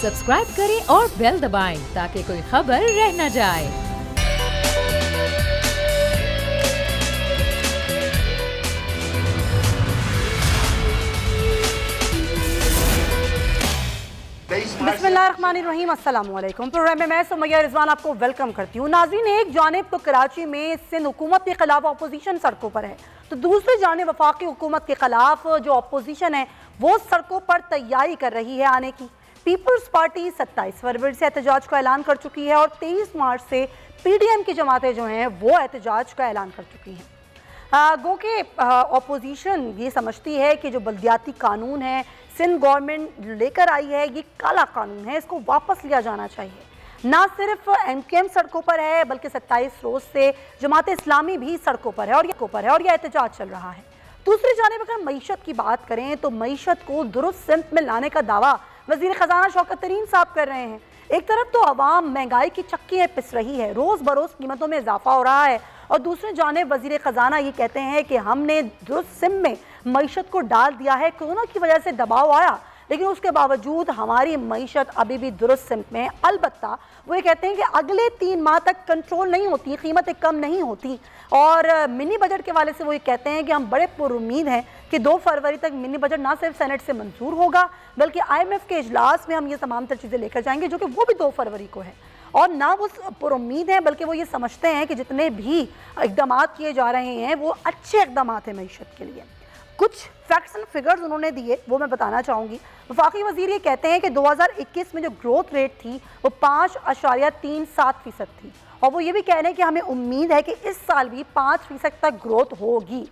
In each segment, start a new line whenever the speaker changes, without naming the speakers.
Subscribe करें और bell दबाएं ताकि कोई खबर रह न जाए।
बिस्मिल्लाहिर्रहमानिर्रहीम, अस्सलाम वालेकुम। प्रोग्राम में मैं सुमैया रिजवान आपको वेलकम करती हूँ। नाज़रीन, एक जानिब तो कराची में सिंध हुकूमत के खिलाफ अपोजिशन सड़कों पर है, तो दूसरी जानिब वफाकी हुकूमत के खिलाफ जो अपोजिशन है वो सड़कों पर तैयारी कर रही है आने की। पीपल्स पार्टी 27 फरवरी से एहतजाज का ऐलान कर चुकी है और 23 मार्च से PDM की जमातें जो हैं वो एहतजाज का ऐलान कर चुकी हैं। गो के अपोजिशन ये समझती है कि जो बल्दियाती कानून है सिंध गवर्नमेंट लेकर आई है ये काला कानून है, इसको वापस लिया जाना चाहिए। ना सिर्फ MKM सड़कों पर है बल्कि 27 रोज से जमात इस्लामी भी सड़कों पर है और ये एहतजाज चल रहा है। दूसरी जानिब अगर मईशत की बात करें तो मईशत को दुरुस्त सिमत में लाने का दावा वज़ीर ख़जाना शौकत तरीन साहब कर रहे हैं। एक तरफ तो अवाम महंगाई की चक्की पिस रही है, रोज़ बरोज़ कीमतों में इजाफा हो रहा है, और दूसरी जानिब वज़ीर ख़जाना ये कहते हैं कि हमने दुरुस्त सिम में मईशत को डाल दिया है। कोरोना की वजह से दबाव आया लेकिन उसके बावजूद हमारी मईशत अभी भी दुरुस्त सिम में। अलबत्ता वो ये कहते हैं कि अगले 3 माह तक कंट्रोल नहीं होती, कीमतें कम नहीं होती। और मिनी बजट के वाले से वो ये कहते हैं कि हम बड़े पुरुमीद हैं कि 2 फरवरी तक मिनी बजट ना सिर्फ सेनेट से मंजूर होगा बल्कि IMF के इजलास में हम ये तमाम तर चीज़ें लेकर जाएंगे, जो कि वो भी 2 फरवरी को है। और ना वो पुरुमीद हैं बल्कि वो ये समझते हैं कि जितने भी इक़दाम किए जा रहे हैं वो अच्छे इक़दाम हैं मईशत के लिए। कुछ फैक्ट्स एंड फिगर्स उन्होंने दिए वो मैं बताना चाहूँगी। वफाकी वज़ीर ये कहते हैं कि 2021 में जो ग्रोथ रेट थी वो 5.37% थी, और वो ये भी कह रहे हैं कि हमें उम्मीद है कि इस साल भी 5% तक ग्रोथ होगी।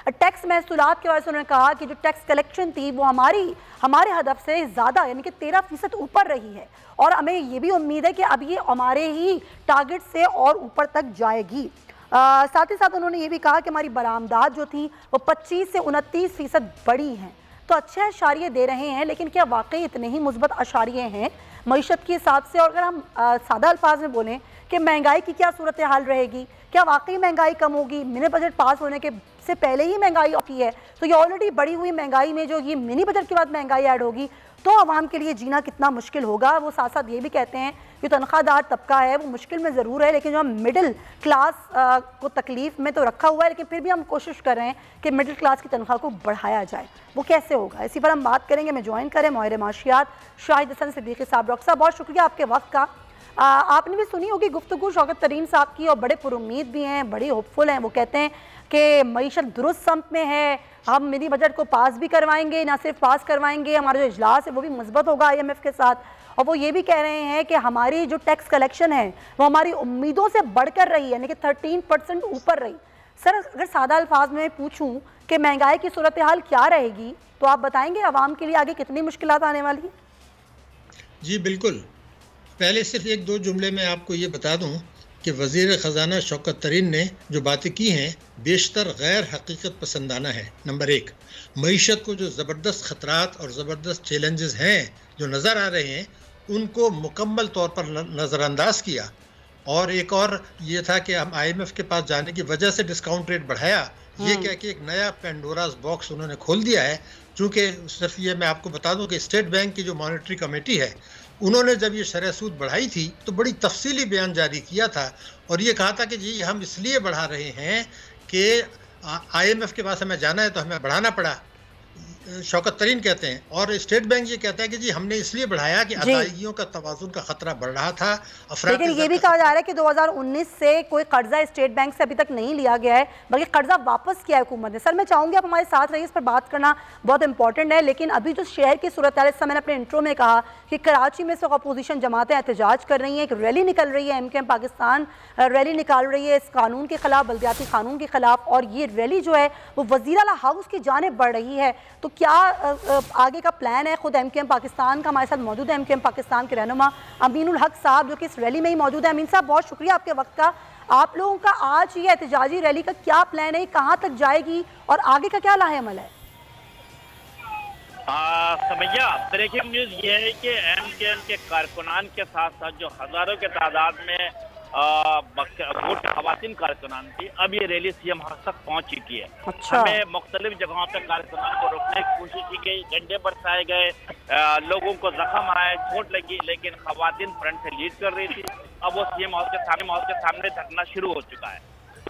टैक्स महसूलात के वजह से उन्होंने कहा कि जो टैक्स कलेक्शन थी वो हमारे हदफ से ज़्यादा यानी कि 13% ऊपर रही है, और हमें ये भी उम्मीद है कि अब ये हमारे ही टारगेट से और ऊपर तक जाएगी। साथ ही साथ उन्होंने ये भी कहा कि हमारी बरामदात जो थी वो 25 से 29% बढ़ी हैं। तो अच्छे अशारिये दे रहे हैं, लेकिन क्या वाकई इतने ही मुस्बत अशारिये हैं मईशत के हिसाब से? और अगर हम सादा अल्फाज में बोलें कि महंगाई की क्या सूरत हाल रहेगी, क्या वाकई महंगाई कम होगी? मिनी बजट पास होने के से पहले ही महंगाई होती है, तो ये ऑलरेडी बढ़ी हुई महंगाई में जो ये मिनी बजट के बाद महंगाई ऐड होगी तो आवाम के लिए जीना कितना मुश्किल होगा। वो साथ साथ ये भी कहते हैं कि तनख्वाहदार तबका है वो मुश्किल में ज़रूर है, लेकिन जो हम मिडिल क्लास को तकलीफ़ में तो रखा हुआ है, लेकिन फिर भी हम कोशिश कर रहे हैं कि मिडिल क्लास की तनख्वाह को बढ़ाया जाए। वो कैसे होगा, इसी पर हम बात करेंगे। मैं ज्वाइन करें माहिर माशियात शाहिद हसन सिद्दीकी साहब। डॉक्टर साहब, बहुत शुक्रिया आपके वक्त का। आपने भी सुनी होगी गुफ्तगू शौकत तरीन साहब की, और बड़े पुरुमीद भी हैं, बड़ी होपफुल हैं। वो कहते हैं कि मईशत दुरुस्त सम्त में है, हम मिनी बजट को पास भी करवाएंगे, ना सिर्फ पास करवाएंगे, हमारा जो इजलास है वो भी मुस्बत होगा IMF के साथ। और वो ये भी कह रहे हैं कि हमारी जो टैक्स कलेक्शन है वो हमारी उम्मीदों से बढ़कर रही, यानी कि 13% ऊपर रही। सर, अगर सादा अल्फाज में पूछूं कि महंगाई की सूरत हाल क्या रहेगी तो आप बताएंगे आवाम के लिए आगे कितनी मुश्किलात आने वाली है?
जी बिल्कुल। पहले सिर्फ 1-2 जुमले में आपको ये बता दूं कि वज़ीर ख़जाना शौकत तरीन ने जो बातें की हैं बेशतर गैर हकीकत पसंदाना है। नंबर 1, मईशत को जो ज़बरदस्त ख़तरात और ज़बरदस्त चैलेंजेस हैं जो नज़र आ रहे हैं उनको मुकम्मल तौर पर नज़रअंदाज किया, और एक और ये था कि हम IMF के पास जाने की वजह से डिस्काउंट रेट बढ़ाया। ये क्या कि एक नया पेंडोरास बॉक्स उन्होंने खोल दिया है। चूँकि सिर्फ ये मैं आपको बता दूं कि स्टेट बैंक की जो मॉनेटरी कमेटी है उन्होंने जब ये शरह सूद बढ़ाई थी तो बड़ी तफसीली बयान जारी किया था, और ये कहा था कि जी हम इसलिए बढ़ा रहे हैं कि IMF के पास हमें जाना है तो हमें बढ़ाना पड़ा, शौकत तरीन कहते हैं। और स्टेट बैंक ये कहता है कि जी हमने इसलिए बढ़ाया कि अदायगियों का तवाज़ुन का खतरा बढ़ रहा था।
लेकिन ये भी कहा जा रहा है कि 2019 से कोई कर्जा स्टेट बैंक से अभी तक नहीं लिया गया है, बल्कि कर्जा वापस किया है हुकूमत ने। सर, मैं चाहूँगी आप हमारे साथ रहिए, इस पर बात करना बहुत इंपॉर्टेंट है। लेकिन अभी जो शहर की सूरत हाल, मैंने अपने इंट्रो में कहा कि कराची में सब अपोजिशन जमातें एहतजाज कर रही हैं, एक रैली निकल रही है, MKM पाकिस्तान रैली निकाल रही है इस कानून के खिलाफ, बल्दियाती कानून के खिलाफ, और ये रैली जो है वो वज़ीर आला हाउस की जानिब बढ़ रही है। तो क्या आगे का प्लान है? खुद MKM पाकिस्तान का हमारे साथ मौजूद है MKM पाकिस्तान के रहनुमा अमीनुल हक साहब, जो कि इस रैली में ही मौजूद है। अमीन साहब, बहुत शुक्रिया आपके वक्त का। आप लोगों का आज ये एहतजाजी रैली का क्या प्लान है, कहाँ तक जाएगी और आगे का क्या लाहेअमल है?
समैया, ब्रेकिंग न्यूज़ ये है कि MKM के कारकुनान के साथ साथ जो हज़ारों के तादाद में वोट खवातीन कारकुनान थी। अब ये रैली सीएम हाउस तक पहुंच चुकी है।
अच्छा।
हमें मुख्तलिफ जगहों पर कारकुनान को रोकने की कोशिश की गई, डंडे बरसाए गए, लोगों को जख्म आए, चोट लगी, लेकिन खवातीन फ्रंट से लीड कर रही थी। अब वो सीएम हाउस के सामने धरना शुरू हो चुका है।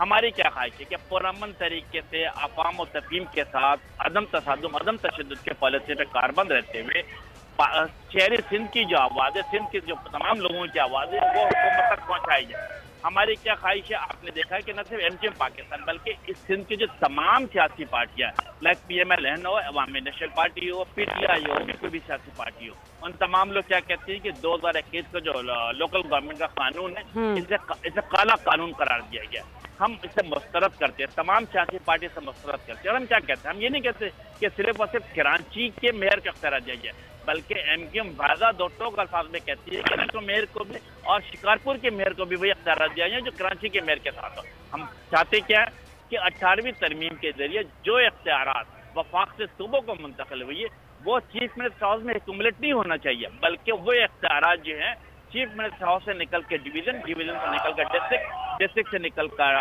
हमारी क्या ख्वाहिश है कि पुरअमन तरीके से अवाम और तफहीम के साथ अदम तसादुम, अदम तशद्दुद के पॉलिसी पे कारबंद रहते हुए शहरी सिंध की जो आवाज़ है, सिंध के जो तमाम लोगों की आवाज़ है, वो हुकूमत तक पहुँचाई जाए। हमारी क्या ख्वाहिश है, आपने देखा है कि न सिर्फ एमकेएम पाकिस्तान बल्कि इस सिंध की जो तमाम सियासी पार्टियां, लाइक PMLN हो, अवामी नेशनल पार्टी हो, PTI हो, कोई भी सियासी पार्टी हो, उन तमाम लोग क्या कहते हैं कि 2021 का जो लोकल गवर्नमेंट का कानून है, इसे काला कानून करार दिया गया। हम इसे मुस्तरद करते हैं, तमाम सियासी पार्टी से मुस्तरद करते हैं। और हम क्या कहते हैं, हम ये नहीं कहते कि सिर्फ और सिर्फ कराची के मेयर का इख्तियार दिया जाए, बल्कि एमकेएम वादा दो टोक अल्फाज में कहती है कि तो मेयर को भी और शिकारपुर के मेयर को भी वही इख्तियार दिया जाए जो कराची के मेयर के साथ हो। हम चाहते क्या है कि 18वीं तरमीम के जरिए जो इख्तियारात वफाक से सूबों को मुंतकिल हुई है, वो चीफ मिनिस्टर हाउस में एक्यूमुलेट नहीं होना चाहिए, बल्कि वो इख्तियारात जो हैं चीफ मिनिस्टर हाउस से निकल के डिवीजन से निकल कर डिस्ट्रिक्ट से निकल कर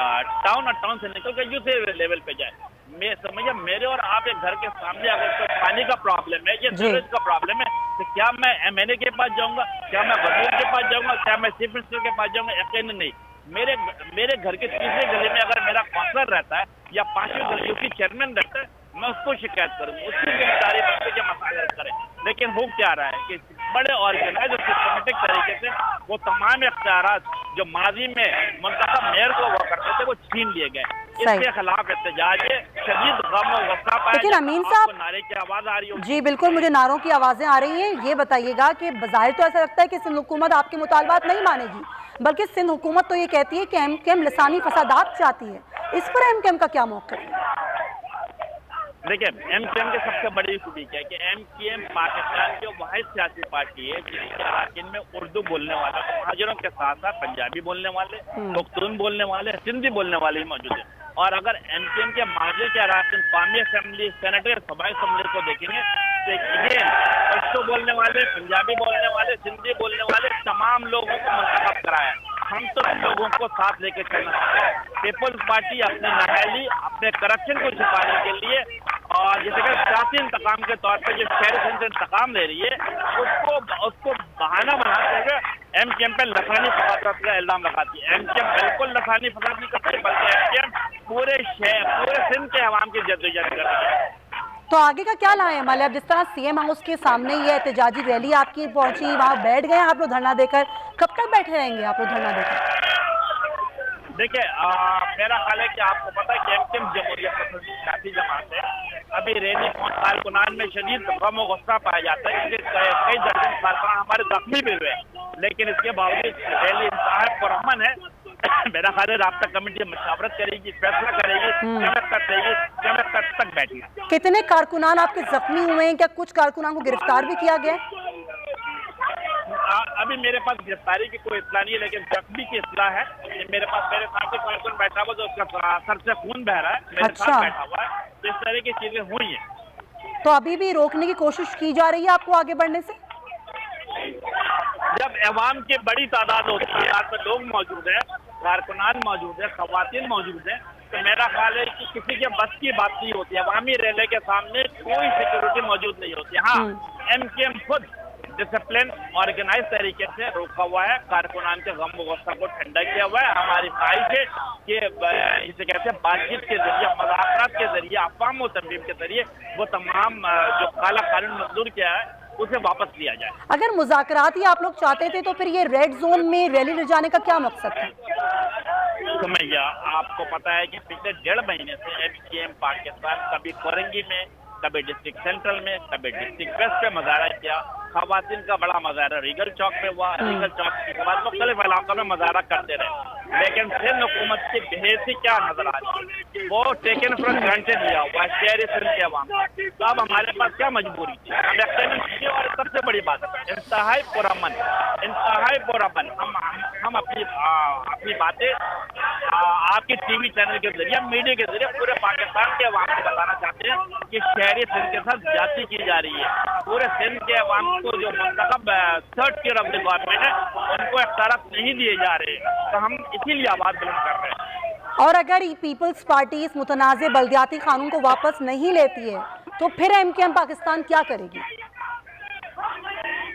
टाउन और टाउन से निकल कर यूथ लेवल पे जाए। मैं समझिए, मेरे और आप एक घर के सामने अगर कोई पानी का प्रॉब्लम है या सीवरेज का प्रॉब्लम है, तो क्या मैं MNA के पास जाऊंगा, क्या मैं वजीर के पास जाऊंगा, क्या मैं चीफ मिनिस्टर के पास जाऊंगा? यकीन नहीं। मेरे घर के तीसरे गली में अगर मेरा काउंसलर रहता है या 5वीं गलियों की चेयरमैन रहता है, मैं उसको शिकायत करूंगा, उसकी जिम्मेदारी बनती है मसाइल करें। लेकिन हो क्या रहा है कि बड़े ऑर्गेनाइज और सिस्टमेटिक तरीके से वो तमाम इख्तियारात जो माजी में मुंतखब मेयर को वो करते थे, वो छीन लिए गए। इसके खिलाफ एहतजाज है, शदीद गम और गुस्सा पाया।
लेकिन अमीन साहब,
नारे की आवाज आ रही है।
जी बिल्कुल, मुझे नारों की आवाजें आ रही हैं। ये बताइएगा कि बज़ाहिर तो ऐसा लगता है कि सिंध हुकूमत आपके मुतालबात नहीं मानेगी, बल्कि सिंध हुकूमत तो ये कहती है कि एमकेएम लसानी फसादात चाहती है। इस पर एमकेएम का क्या मौक़िफ़ है?
देखिए, एमकेएम की सबसे बड़ी खूबी क्या है कि एमकेएम पाकिस्तान की वाहिद सियासी पार्टी है जिनमें उर्दू बोलने वाले, महाजरों के साथ साथ पंजाबी बोलने वाले, पख्तून बोलने वाले, सिंधी बोलने वाले ही मौजूद है। और अगर एमकेएम के महाजर के अराकीन कौमी असेंबली, सेनेटर, सूबाई असेंबली को देखेंगे तो पश्तो बोलने वाले, पंजाबी बोलने वाले, सिंधी बोलने वाले तमाम लोगों को मुंतखब कराया। हम तो लोगों को साथ लेकर चलना चाहते हैं। पीपल्स पार्टी अपनी नाअहली, अपने करप्शन को छुपाने के लिए और जैसे कि सियासी इंतकाम के तौर पर जो शहरी सिंध से इंतकाम ले रही है, उसको बहाना बनाते हुए एमकेएम पे लसानी फसाद का इल्जाम लगाती है। एमकेएम बिल्कुल लसानी फसाद नहीं करती, बल्कि एमकेएम पूरे सिंध के अवाम की जद्दोजहद कर रही है।
तो आगे का क्या लाए हमारे? अब जिस तरह सीएम हाउस के सामने ये एहतजाजी रैली आपकी पहुंची, वहाँ बैठ गए आप लोग धरना देकर, कब तक बैठे रहेंगे आप लोग धरना देकर?
देखिए, मेरा ख्याल है कि आपको पता है कि एमकेएम जमहूरियत पसंद सियासी जमात है। अभी रैली कारकुनान में शदीद गम और गुस्सा पाया जाता है कि कई दर्जन कारकुनान हमारे जख्मी भी हुए, लेकिन इसके बावजूद रैली इंतहाई पुरअमन है। मेरा ख्याल है राब्ता कमेटी मशावरत करेगी, फैसला करेगी, कब तक बैठेगी।
कितने कारकुनान आपके जख्मी हुए हैं? क्या कुछ कारकुनान को गिरफ्तार भी किया गया?
अभी मेरे पास गिरफ्तारी की कोई इत्तला नहीं है, लेकिन जख्मी की इत्तला है। मेरे पास मेरे साथ कारकुन बैठा हुआ, जो उसका सर से खून बह रहा है, मेरे साथ बैठा हुआ है। इस तरह की चीजें हुई हैं।
तो अभी भी रोकने की कोशिश की जा रही है आपको आगे बढ़ने से?
जब अवाम की बड़ी तादाद होती है, यहाँ पर लोग मौजूद है, कारकुनान मौजूद है, खवातीन मौजूद है, तो मेरा ख्याल है कि किसी के बस की बात नहीं होती। अवामी रैली के सामने कोई सिक्योरिटी मौजूद नहीं होती। हाँ, एमकेएम खुद डिसिप्लिन ऑर्गेनाइज तरीके से रोका हुआ है, कारकुनान के गम गुस्सा को ठंडा किया हुआ है। हमारी ख्वाहिश है कि इसे कहते हैं बातचीत के जरिए, मुज़ाकरात के जरिए, अवाम और तंजीम के जरिए वो तमाम जो काला कानून मंजूर किया है उसे वापस लिया जाए।
अगर मुज़ाकरात ही आप लोग चाहते थे तो फिर ये रेड जोन में रैली ले जाने का क्या मकसद था?
सुमैया, आपको पता है कि पिछले 1.5 महीने से एमकेएम पाकिस्तान कभी कोरंगी में, कभी डिस्ट्रिक्ट सेंट्रल में, कभी डिस्ट्रिक्ट वेस्ट पे मुजाहरा किया। खवातीन का बड़ा मुजाहरा रीगल चौक पे हुआ। रीगल चौक के बाद मुख्तलिफ इलाकों में मुजाहरा करते रहे, लेकिन सिंध हुकूमत की बेहसी क्या नजर आ रही है, वो टेकन फॉर ग्रांटेड लिया हुआ शहरी सिंध के अवाम। तो अब हमारे पास क्या मजबूरी थी? हम एक्सपेरिमेंट किए और सबसे बड़ी बात इंतहाई पुरअमन, हम हम अपनी बातें आपके टीवी चैनल के जरिए, मीडिया के जरिए पूरे पाकिस्तान के अवाम को बताना चाहते हैं कि शहरी सिंध के साथ ज्यादती की जा रही है। पूरे सिंध के अवाम को जो मुंतखब third tier of the government है उनको इख्तियारात नहीं दिए जा रहे, तो हम इसीलिए आवाज बुलंद कर रहे हैं।
और अगर पीपल्स पार्टी इस मुतनाज़ बल्दियाती कानून को वापस नहीं लेती है तो फिर MKM पाकिस्तान क्या करेगी?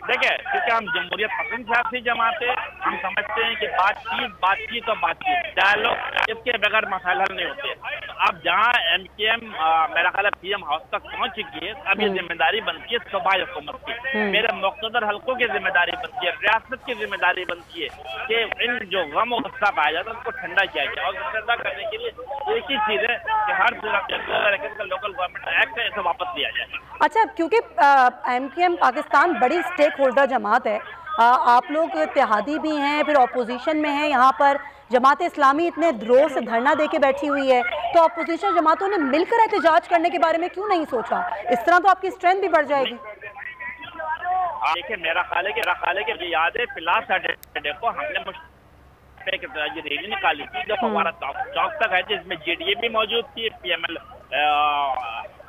देखिए, क्योंकि हम जमहूरियत पसंद सियासी जमात है, हम समझते हैं कि बातचीत और बातचीत, डायलॉग, इसके बगैर मसाइल हल नहीं होते। अब जहाँ MKM मेरा ख्याल है PM हाउस तक पहुंच चुकी है, अब ये जिम्मेदारी बनती है सूबाई हुकूमत की, मेरे मुख्तदर हल्कों की जिम्मेदारी बनती है, रियासत की जिम्मेदारी बनती है कि इन जो गम और गुस्सा पाया जाता है उसको ठंडा किया जाए। और ठंडा करने के लिए एक ही चीज है कि हर सूरत लोकल गवर्नमेंट एक्ट है इसे वापस लिया जाए।
अच्छा, क्योंकि MKM पाकिस्तान बड़ी स्टेक होल्डर जमात है, आप लोग इत्तेहादी भी हैं, फिर अपोजिशन में हैं, यहाँ पर जमात इस्लामी इतने द्रोह से धरना दे के बैठी हुई है, तो अपोजिशन जमातों ने मिलकर एहतजाज करने के बारे में क्यों नहीं सोचा? इस तरह तो आपकी स्ट्रेंथ भी बढ़ जाएगी।
देखिए, मेरा ख्याल है कि याद है फिलहाल सैटरडे को हमने एक रैली निकाली थी जो हमारा चौक तक है, जिसमें JDA भी मौजूद थी, PML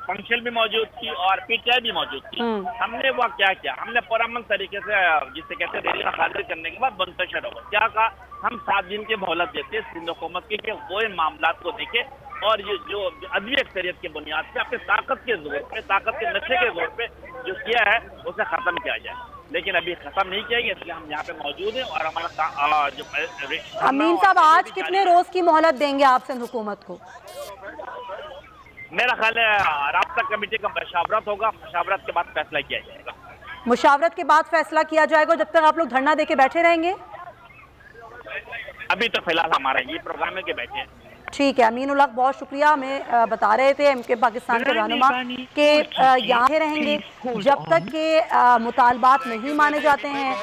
फंक्शन भी मौजूद थी और PTI भी मौजूद थी। हमने वो क्या किया, हमने पुरअमन तरीके से जिसे कहते हैं रैली खारिज करने के बाद मुंतशिर हो गए। क्या कहा, हम 7 दिन की मोहलत देते सिंध हुकूमत की कि वो इन मामलात को देखे और ये जो अदवी अक्सरियत की बुनियाद पे अपनी ताकत के जोर पे, ताकत के नशे के जोर पे जो किया है उसे खत्म किया जाए। लेकिन अभी खत्म नहीं किया, इसलिए हम यहाँ पे मौजूद हैं और हमारा जो
अमीन साहब, आज कितने रोज की मोहलत देंगे आप सिंध हुकूमत को?
मेरा ख्याल है राब्ता कमेटी का मशावरत होगा, मशावरत के बाद फैसला किया जाएगा।
मुशावरत के बाद फैसला किया जाएगा। जब तक आप लोग धरना देके बैठे रहेंगे?
अभी तो फिलहाल हमारा ये प्रोग्राम है कि बैठे हैं।
ठीक है, अमीन उल हक, बहुत शुक्रिया। हमें बता रहे थे MKM पाकिस्तान के रहनुमा के यहाँ रहेंगे जब तक के मुतालबात नहीं माने जाते हैं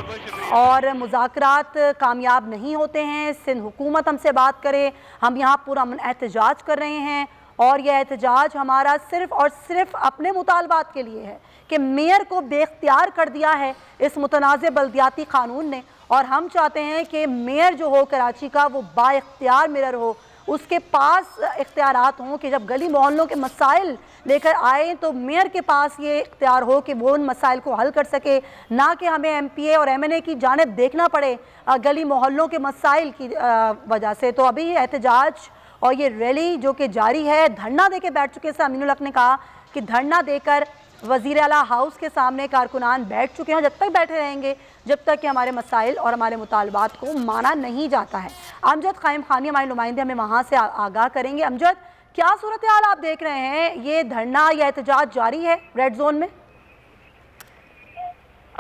और मुज़ाकरात कामयाब नहीं होते हैं। सिंध हुकूमत हमसे बात करे, हम यहाँ पूरा एहतजाज कर रहे हैं और यह एहतजाज हमारा सिर्फ़ और सिर्फ अपने मुतालबात के लिए है कि मेयर को बेख्तियार कर दिया है इस मुतनाज़ बल्दियाती कानून ने, और हम चाहते हैं कि मेयर जो हो कराची का वो बाइख्तियार मेयर हो, उसके पास इख्तियारात हों कि जब गली मोहल्लों के मसाइल लेकर आए तो मेयर के पास ये इख्तियार हो कि वो उन मसाइल को हल कर सके, ना कि हमें MPA और MNA की जानिब देखना पड़े गली मोहल्लों के मसाइल की वजह से। तो अभी एहतजाज और ये रैली जो कि जारी है, धरना दे के बैठ चुके हैं। अमीनुल हक ने कहा कि धरना देकर वज़ीर आला हाउस के सामने कारकुनान बैठ चुके हैं, जब तक बैठे रहेंगे जब तक कि हमारे मसाइल और हमारे मुतालबात को माना नहीं जाता है। अमजद क़ाइम ख़ानी हमारे नुमाइंदे हमें वहाँ से आगाह करेंगे। अमजद, क्या सूरत हाल आप देख रहे हैं? ये धरना या एहतजाज जारी है रेड जोन में?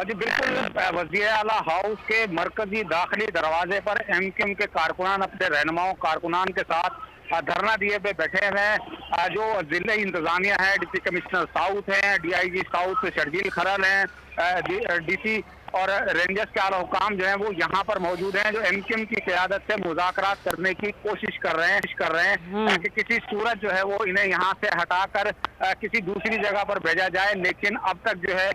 जी बिल्कुल, वज़ीर आला हाउस के मरकजी दाखिली दरवाजे पर MKM के कारकुनान अपने रहनुमाओं कारकुनान के साथ धरना दिए पे बैठे हुए हैं। जो जिले इंतजामिया है, डिप्टी कमिश्नर साउथ हैं, DIG साउथ शर्जील खरल हैं, DC और रेंजर्स के आला हुकाम जो हैं वो यहाँ पर मौजूद हैं, जो MKM की क़यादत से मुज़ाकरात करने की कोशिश कर रहे हैं ताकि किसी सूरत जो है वो इन्हें यहाँ से हटाकर किसी दूसरी जगह पर भेजा जाए। लेकिन अब तक जो है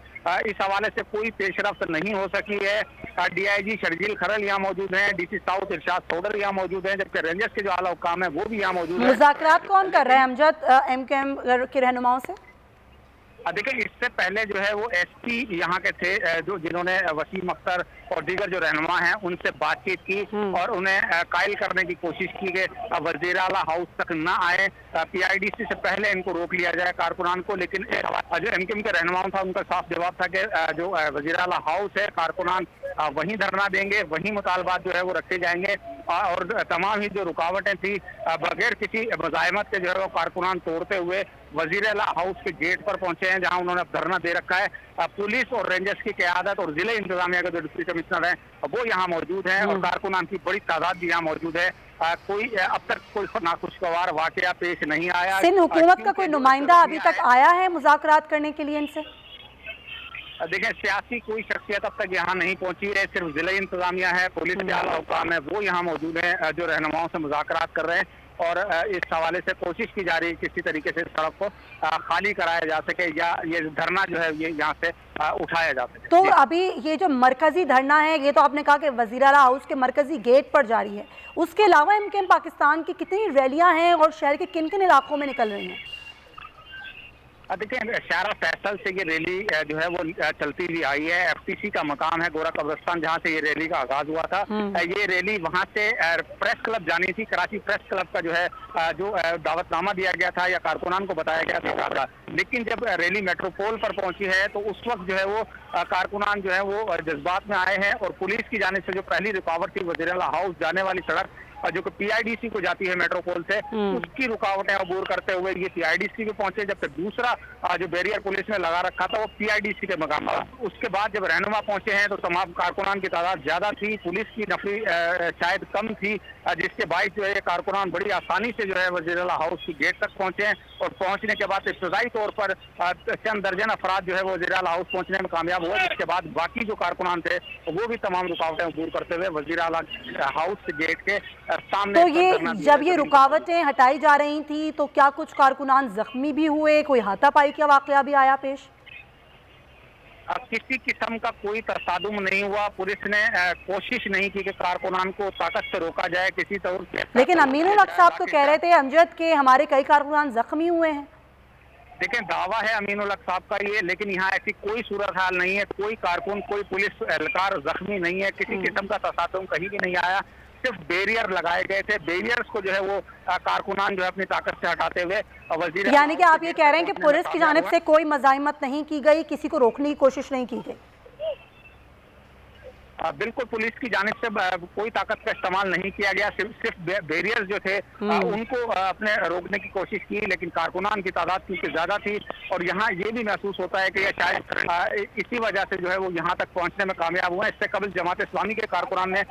इस हवाले से कोई पेशरफ्त नहीं हो सकी है। DIG शर्जील खरल यहाँ मौजूद हैं, DC साउथ इरशाद सोडर यहाँ मौजूद हैं, जबकि रेंजर्स के जो आला हुकाम है वो भी यहाँ मौजूद है।
मुज़ाकरात कौन कर रहे हैं अमजद MKM के रहनुमाओं से?
देखिए, इससे पहले जो है वो SP यहाँ के थे जो जिन्होंने वसीम अख्तर और दीगर जो रहनुमा हैं उनसे बातचीत की और उन्हें कायल करने की कोशिश की कि वज़ीर आला हाउस तक न आए, PIDC से पहले इनको रोक लिया जाए कारकुनान को। लेकिन जो MKM के रहनुमाओं था उनका साफ जवाब था कि जो वज़ीर आला हाउस है कारकुनान वहीं धरना देंगे, वहीं मुतालबात जो है वो रखे जाएंगे और तमाम ही जो रुकावटें थी बगैर किसी मज़ाहमत के जो है वो कारकुनान तोड़ते हुए वज़ीर आला हाउस के गेट पर पहुंचे हैं, जहां उन्होंने धरना दे रखा है। पुलिस और रेंजर्स की क़यादत और जिले इंतजामिया के जो डिप्टी कमिश्नर हैं वो यहाँ मौजूद हैं और कारकुनान की बड़ी तादाद भी यहाँ मौजूद है। कोई अब तक कोई नाखुशगवार वाकया पेश नहीं आया।
सिंध हुकूमत का कोई नुमाइंदा अभी तक आया है मुज़ाकरात करने के लिए इनसे?
देखिए, सियासी कोई शख्सियत अब तक यहाँ नहीं पहुंची है, सिर्फ जिले इंतजामिया है, पुलिस के आला हुकाम है वो यहाँ मौजूद है जो रहनुमाओं से मुज़ाकरात कर रहे हैं। और इस हवाले से कोशिश की जा रही है किसी तरीके से सड़क को खाली कराया जा सके या ये धरना जो है ये यहाँ से उठाया जा सके।
तो अभी ये जो मरकजी धरना है ये तो आपने कहा कि वज़ीर आला हाउस के मरकजी गेट पर जारी है, उसके अलावा MKM पाकिस्तान की कितनी रैलियां हैं और शहर के किन किन इलाकों में निकल रही हैं?
देखिए, शारा फैसल से ये रैली जो है वो चलती हुई आई है। FTC का मकाम है गोरा कब्रिस्तान, जहाँ से ये रैली का आगाज हुआ था। ये रैली वहाँ से प्रेस क्लब जानी थी। कराची प्रेस क्लब का जो है जो दावतनामा दिया गया था या कारकुनान को बताया गया था, लेकिन जब रैली मेट्रोपोल पर पहुंची है तो उस वक्त जो है वो कारकुनान जो है वो जज्बात में आए हैं और पुलिस की जानिब से जो पहली रुकावट थी वज़ीर आला हाउस जाने वाली सड़क जो कि PIDC को जाती है मेट्रोपोल से, उसकी रुकावटें अबूर करते हुए ये PIDC पे पहुंचे, जबकि दूसरा जो बैरियर पुलिस ने लगा रखा था वो PIDC के मकाम पर। उसके बाद जब रहनुमा पहुंचे हैं तो तमाम कारकुनान की तादाद ज्यादा थी, पुलिस की नफरी शायद कम थी, जिसके बाइस जो है कारकुनान बड़ी आसानी से जो है वज़ीर आला हाउस की गेट तक पहुंचे हैं और पहुंचने के बाद इब्तदाई तौर पर चंद दर्जन अफराद जो है वज़ीर आला हाउस पहुंचने में कामयाब हुए। जिसके बाद बाकी जो कारकुनान थे वो भी तमाम रुकावटें अबूर करते हुए वज़ीर आला हाउस गेट के सामने।
तो ये जब ये रुकावटें हटाई जा रही थी तो क्या कुछ कारकुनान जख्मी भी हुए, कोई हाथापाई का वाकया भी आया पेश?
किसी किस्म का कोई तसादुम नहीं हुआ। पुलिस ने कोशिश नहीं की कि कारकुनान को ताकत से रोका जाए किसी तौर से।
लेकिन अमीनुल हक साहब तो कह रहे थे अमजद के हमारे कई कारकुनान जख्मी हुए हैं।
देखिए, दावा है अमीनुल हक साहब का ये, लेकिन यहाँ ऐसी कोई सूरत हाल नहीं है। कोई कारकुन, कोई पुलिस एहलकार जख्मी नहीं है। किसी किस्म का तसादुम कहीं भी नहीं आया। सिर्फ बैरियर लगाए गए थे। बैरियर्स को जो है वो कारकुनान जो है अपनी ताकत से हटाते हुए वज़ीर,
यानी कि आप ये कह रहे हैं कि पुलिस की जानिब से कोई मज़ाहिमत नहीं की गई, किसी को रोकने की कोशिश नहीं की गई?
बिल्कुल, पुलिस की जानिब से कोई ताकत का इस्तेमाल नहीं किया गया। सिर्फ बैरियर्स जो थे उनको अपने रोकने की कोशिश की, लेकिन कारकुनान की तादाद क्योंकि ज्यादा थी और यहाँ ये भी महसूस होता है कि ये शायद इसी वजह से जो है वो यहाँ तक पहुँचने में कामयाब हुए। इससे कबल जमात इस्लामी के कारकुनान ने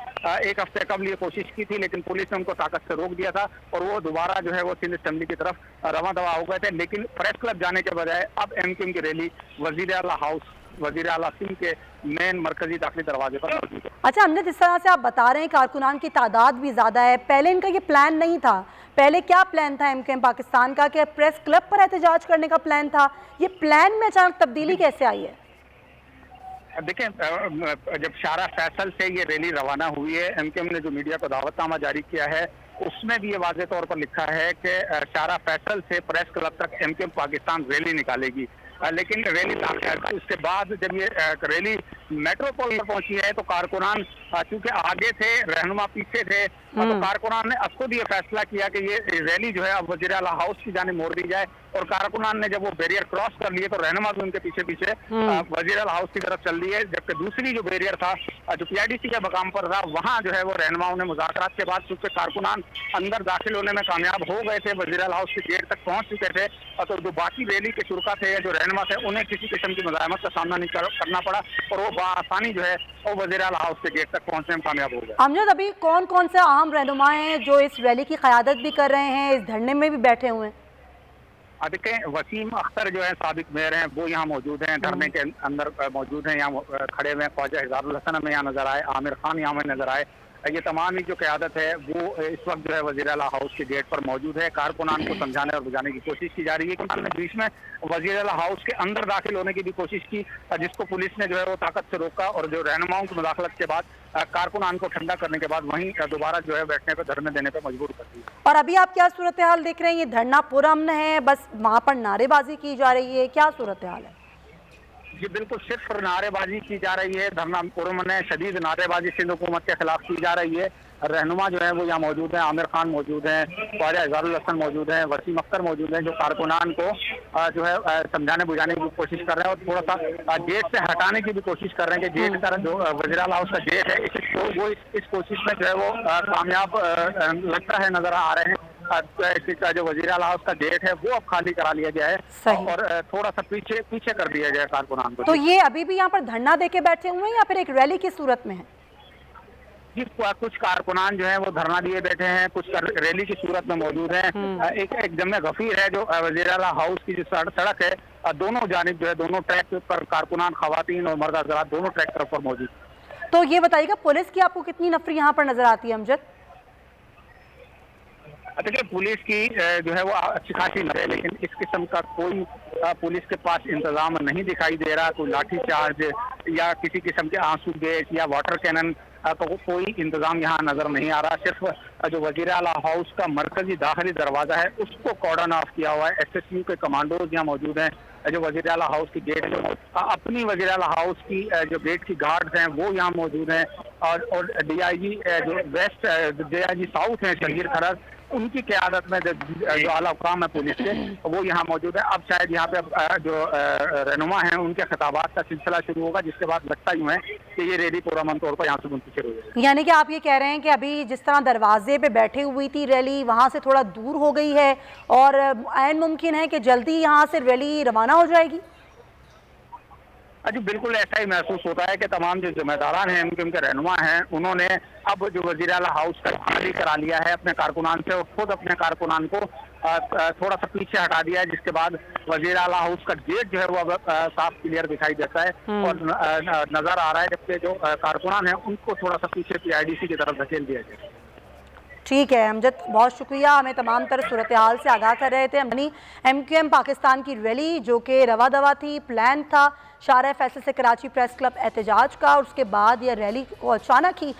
एक हफ्ते कबल ये कोशिश की थी, लेकिन पुलिस ने उनको ताकत से रोक दिया था और वो दोबारा जो है वो सिंध असेंबली की तरफ रवां दवा हो गए थे। लेकिन प्रेस क्लब जाने के बजाय अब MKM की रैली वज़ीर आला हाउस, वज़ीर आला सिंध के मेन मरकजी दाखिली दरवाजे पर मौजूद है।
अच्छा अमजद, जिस तरह से आप बता रहे हैं कारकुनान की तादाद भी ज़्यादा है, पहले इनका ये प्लान नहीं था। पहले क्या प्लान था MKM पाकिस्तान का कि प्रेस क्लब पर एहतजाज करने का प्लान था? ये प्लान में अचानक तब्दीली कैसे आई है?
देखें, जब शारा फैसल से ये रैली रवाना हुई है, MKM ने जो मीडिया को दावतनामा जारी किया है उसमें भी ये वाज़ेह तौर पर लिखा है कि शारा फैसल से प्रेस क्लब तक MKM पाकिस्तान रैली निकालेगी। लेकिन रैली उसके बाद जब ये रैली मेट्रोपोल पर पहुंची है तो कारकुनान चूंकि आगे थे, रहनुमा पीछे थे, तो कारकुनान ने अब खुद ये फैसला किया कि ये रैली जो है अब वज़ीर आला हाउस की जानिब मोड़ दी जाए। और कारकुनान ने जब वो बैरियर क्रॉस कर लिए तो रहनुमा भी उनके पीछे पीछे वज़ीर आला हाउस की तरफ चल दी है। जबकि दूसरी जो बैरियर था जो PIDC के मकाम पर था, वहाँ जो है वो रहनुमाओं ने मुज़ाकरात के बाद चूंकि कारकुनान अंदर दाखिल होने में कामयाब हो गए थे, वज़ीर आला हाउस की गेट तक पहुँच चुके थे, तो जो बाकी रैली के शुरा थे या जो रहनुमा थे उन्हें किसी किस्म की मुज़ाहमत का सामना नहीं करना पड़ा और वो आसानी जो है वो वज़ीर आला हाउस के गेट तक पहुँचने में कामयाब हो गए।
अमजद, अभी कौन कौन से अहम रहनुमा हैं जो इस रैली की क़यादत भी कर रहे हैं, इस धरने में भी बैठे हुए हैं?
देखें, वसीम अख्तर जो है साबिक मेयर हैं, वो यहाँ मौजूद हैं, धरने के अंदर मौजूद हैं, यहाँ खड़े हुए हैं। ख्वाजा हिजारुल हसन हमें यहाँ नजर आए, आमिर खान यहाँ में नजर आए। ये तमाम ही जो क़यादत है वो इस वक्त जो है वज़ीर आला हाउस के गेट पर मौजूद है। कारकुनान को समझाने और बुझाने की कोशिश की जा रही है, क्योंकि उन्होंने बीच में वज़ीर आला हाउस के अंदर दाखिल होने की भी कोशिश की, जिसको पुलिस ने जो है वो ताकत से रोका और जो रहनुमाओं की मुदाखलत के बाद कारकुनान को ठंडा करने के बाद वहीं दोबारा जो है बैठने पर, धरने देने पर मजबूर कर दी।
और अभी आप क्या सूरत हाल देख रहे हैं? ये धरना पुरअमन है, बस वहाँ पर नारेबाजी की जा रही है, क्या सूरत हाल है?
जी बिल्कुल, सिर्फ नारेबाजी की जा रही है। धरना पुरअमन है, शदीद नारेबाजी सिंध हुकूमत के खिलाफ की जा रही है। रहनुमा जो है वो यहाँ मौजूद हैं, आमिर खान मौजूद हैं, ख्वाजा हिजारुल हसन मौजूद हैं, वसीम अख्तर मौजूद हैं, जो कारकुनान को जो है समझाने बुझाने की कोशिश कर रहे हैं और थोड़ा सा गेट से हटाने की भी कोशिश कर रहे हैं कि गेट का जो वज़ीर आला हाउस का गेट है वो इस कोशिश में जो है वो कामयाब लगता है, नजर आ रहे हैं। जो वज़ीर आला हाउस का गेट है वो अब खाली करा लिया गया है और थोड़ा सा पीछे कर दिया गया है कारकुनान को।
तो ये अभी भी यहाँ पर धरना देके बैठे हुए हैं या फिर एक रैली की सूरत में है?
जी, कुछ कारकुनान जो है वो धरना दिए बैठे हैं, कुछ रैली की सूरत में मौजूद हैं। एक जमे गफीर है जो वज़ीर आला हाउस की जो सड़क है, दोनों जानिब जो है दोनों ट्रैक पर कारकुनान, खवातीन और मर्द हज़रात दोनों ट्रैक तरफ पर मौजूद।
तो ये बताइएगा पुलिस की आपको कितनी नफरी यहाँ पर नजर आती है अमजद?
देखिए पुलिस की जो है वो अच्छी खासी है, लेकिन इस किस्म का कोई पुलिस के पास इंतजाम नहीं दिखाई दे रहा। कोई लाठी चार्ज या किसी किस्म के आंसू गैस या वाटर कैनन तो कोई इंतजाम यहाँ नजर नहीं आ रहा। सिर्फ जो वजीर आला हाउस का मरकजी दाखिली दरवाजा है उसको कॉर्डन ऑफ किया हुआ है। SSU के कमांडोज यहाँ मौजूद हैं। जो वजीर आला हाउस की गेट है, अपनी वजीर आला हाउस की जो गेट की गार्ड्स हैं वो यहाँ मौजूद हैं। और DIG जो वेस्ट DIG साउथ हैं शहीर खरस, उनकी क़यादत में जो आला हुकाम है पुलिस के वो यहाँ मौजूद है। अब शायद यहाँ पे जो रहनुमा हैं उनके खिताबात का सिलसिला शुरू होगा, जिसके बाद लगता यूँ है कि ये रैली पूरा मन तौर पर यहाँ से मुंतशिर हो जाएगी।
यानी कि आप ये कह रहे हैं कि अभी जिस तरह दरवाजे पे बैठे हुई थी रैली, वहाँ से थोड़ा दूर हो गई है और ऐन मुमकिन है कि जल्दी यहाँ से रैली रवाना हो जाएगी?
जी बिल्कुल ऐसा ही महसूस होता है कि तमाम जो जिम्मेदारान हैं MQM के रहनुमा हैं उन्होंने अब जो वज़ीर आला हाउस का खाली करा लिया है अपने कारकुनान से, और खुद अपने कारकुनान को थोड़ा सा पीछे हटा दिया है, जिसके बाद वज़ीर आला हाउस का गेट जो है वो अब साफ क्लियर दिखाई देता है और नजर आ रहा है, जबकि जो कारकुनान है उनको थोड़ा सा पीछे PIDC की तरफ धकेल दिया गया।
ठीक है अमजद, बहुत शुक्रिया, हमें तमाम तरह सूरत हाल से आगाह कर रहे थे। यानी MQM पाकिस्तान की रैली जो कि रवा दवा थी, प्लान था शाहराह फैसल से कराची प्रेस क्लब एहतजाज का, और उसके बाद यह रैली को अचानक ही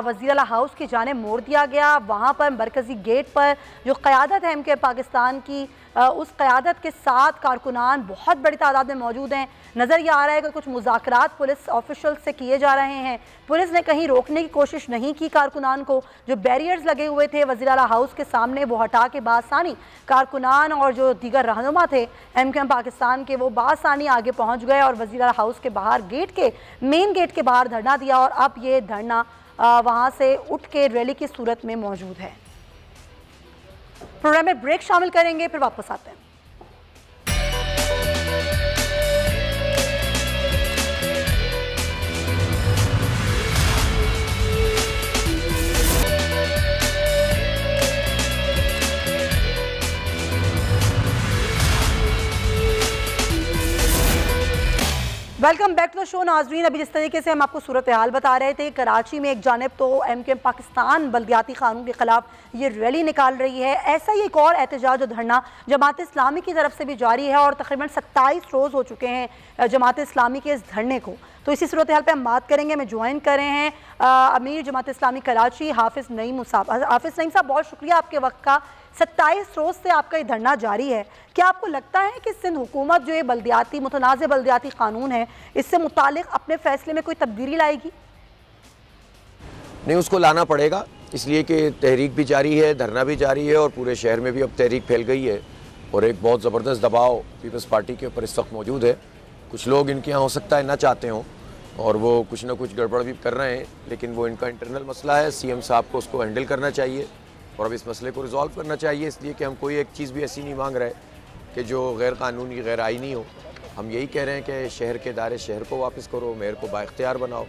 वज़ीर आला हाउस की जाने मोड़ दिया गया। वहाँ पर मरकज़ी गेट पर जो क़यादत है MQM पाकिस्तान की, उस क़यादत के साथ कारकुनान बहुत बड़ी तादाद में मौजूद हैं। नज़र ये आ रहा है कि कुछ मुज़ाकरात पुलिस ऑफिशल से किए जा रहे हैं। पुलिस ने कहीं रोकने की कोशिश नहीं की कारकुनान को। जो बैरियर्स लगे हुए थे वज़ीर आला हाउस के सामने वो हटा के बासानी कारकुनान और जो दीगर रहनुमा थे MQM पाकिस्तान के, वो बासानी आगे पहुँच गए और वज़ीर आला हाउस के बाहर गेट के मेन गेट के बाहर धरना दिया। और अब ये धरना वहाँ से उठ के रैली की सूरत में मौजूद है। प्रोग्राम में ब्रेक शामिल करेंगे, फिर वापस आते हैं। Welcome back to the show नाजरीन। अभी जिस तरीके से हम आपको सूरत हाल बता रहे थे, कराची में एक जानिब तो MQM पाकिस्तान बल्दियाती कानून के खिलाफ ये रैली निकाल रही है, ऐसा ही एक और एहतजाज और धरना जमात इस्लामी की तरफ से भी जारी है और तकरीबन 27 रोज़ हो चुके हैं जमात इस्लामी के इस धरने को। तो इसी सूरत हाल पर हम बात करेंगे। हमें ज्वाइन कर रहे हैं अमीर जमात इस्लामी कराची हाफिज़ नईम साहब। हाफिज़ नईम साहब, बहुत शुक्रिया आपके वक्त का। 27 रोज़ से आपका ये धरना जारी है। क्या आपको लगता है कि सिंध हुकूमत जो ये बल्दियाती मुतनाज़ बल्दियाती कानून है इससे मुतालिक अपने फैसले में कोई तब्दीली लाएगी?
नहीं, उसको लाना पड़ेगा, इसलिए कि तहरीक भी जारी है, धरना भी जारी है और पूरे शहर में भी अब तहरीक फैल गई है और एक बहुत ज़बरदस्त दबाव पीपल्स पार्टी के ऊपर इस वक्त मौजूद है। कुछ लोग इनके यहाँ हो सकता है ना चाहते हों और वो कुछ ना कुछ गड़बड़ भी कर रहे हैं, लेकिन वो इनका इंटरनल मसला है। CM साहब को उसको हैंडल करना चाहिए और अब इस मसले को रिजॉल्व करना चाहिए, इसलिए कि हम कोई एक चीज़ भी ऐसी नहीं मांग रहे कि जो गैर कानूनी गैर आईनी हो। हम यही कह रहे हैं कि शहर के दायरे शहर को वापस करो, मेयर को बाइख्तियार बनाओ,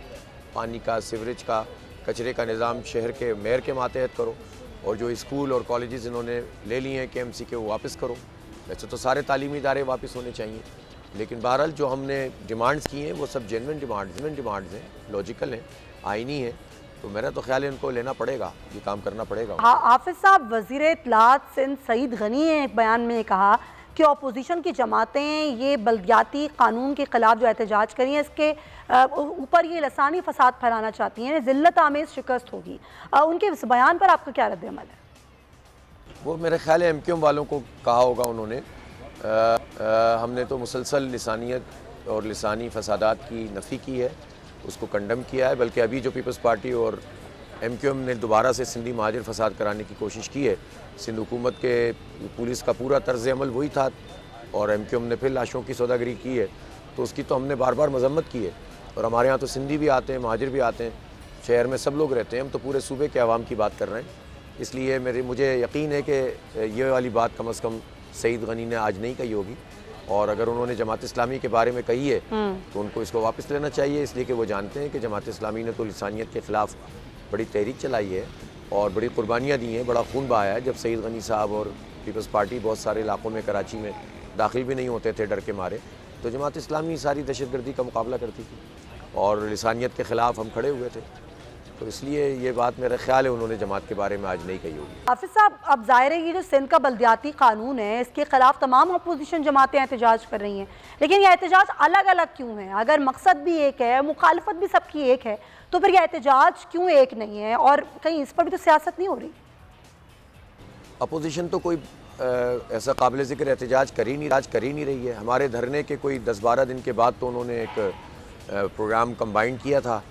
पानी का, सीवरेज का, कचरे का निज़ाम शहर के मेयर के मातहत करो और जो स्कूल और कॉलेजेस इन्होंने ले लिए हैं KMC के वो वापस करो। वैसे तो सारे तालीमी इदारे वापस होने चाहिए, लेकिन बहरहाल जो हमने डिमांड्स की हैं वो सब जेन्युइन डिमांड्स हैं, लॉजिकल हैं, आईनी हैं। तो मेरा तो ख्याल है इनको लेना पड़ेगा, ये काम करना पड़ेगा।
हाफिज़ साहब, वज़ीर इत्तलात सिंध सईद गनी ने एक बयान में कहा कि अपोजिशन की जमातें ये बल्दियाती कानून के ख़िलाफ़ जो एहतजाज करी हैं इसके ऊपर ये लसानी फसाद फैलाना चाहती हैं, ज़िल्लत आमेज़ शिकस्त होगी। उनके इस बयान पर आपका क्या रद्द अमल है? वो
मेरे ख्याल है MQM वालों को कहा होगा उन्होंने। हमने तो मुसलसल लिसानियत और लिसानी फसादात की नफ़ी की है, उसको कंडम किया है, बल्कि अभी जो पीपल्स पार्टी और MQM ने दोबारा से सिंधी महाजिर फसाद कराने की कोशिश की है। सिंध हुकूमत के पुलिस का पूरा तर्ज़ अमल वही था और MQM ने फिर लाशों की सौदागरी की है, तो उसकी तो हमने बार बार मजम्मत की है। और हमारे यहाँ तो सिंधी भी आते हैं, महाजिर भी आते हैं, शहर में सब लोग रहते हैं, हम तो पूरे सूबे के अवाम की बात कर रहे हैं। इसलिए मुझे यकीन है कि ये वाली बात कम अज़ कम सईद गनी ने आज नहीं कही होगी, और अगर उन्होंने जमात इस्लामी के बारे में कही है तो उनको इसको वापस लेना चाहिए, इसलिए कि वो जानते हैं कि जमात इस्लामी ने तो लिसानियत के ख़िलाफ़ बड़ी तहरीक चलाई है और बड़ी कुर्बानियाँ दी हैं, बड़ा खून बहाया है। जब सईद गनी साहब और पीपल्स पार्टी बहुत सारे इलाकों में कराची में दाखिल भी नहीं होते थे डर के मारे, तो जमात इस्लामी सारी दहशतगर्दी का मुकाबला करती थी और लिसानियत के ख़िलाफ़ हम खड़े हुए थे। तो इसलिए ये बात मेरा ख्याल है उन्होंने जमात के बारे में आज नहीं कही होगी।
हाफिज साहब, अब जाहिर है ये जो सिंध का बल्दियाती कानून है इसके खिलाफ तमाम अपोजिशन जमातें एहतजाज कर रही हैं, लेकिन ये एहतजाज अलग अलग क्यों है? अगर मकसद भी एक है, मुखालफत भी सबकी एक है, तो फिर ये एहतजाज क्यों एक नहीं है? और कहीं इस पर भी तो सियासत नहीं हो रही?
अपोजिशन तो कोई ऐसा काबिल ज़िक्र एहतजाज कर ही नहीं रही है। हमारे धरने के कोई 10-12 दिन के बाद तो उन्होंने एक प्रोग्राम कंबाइन किया था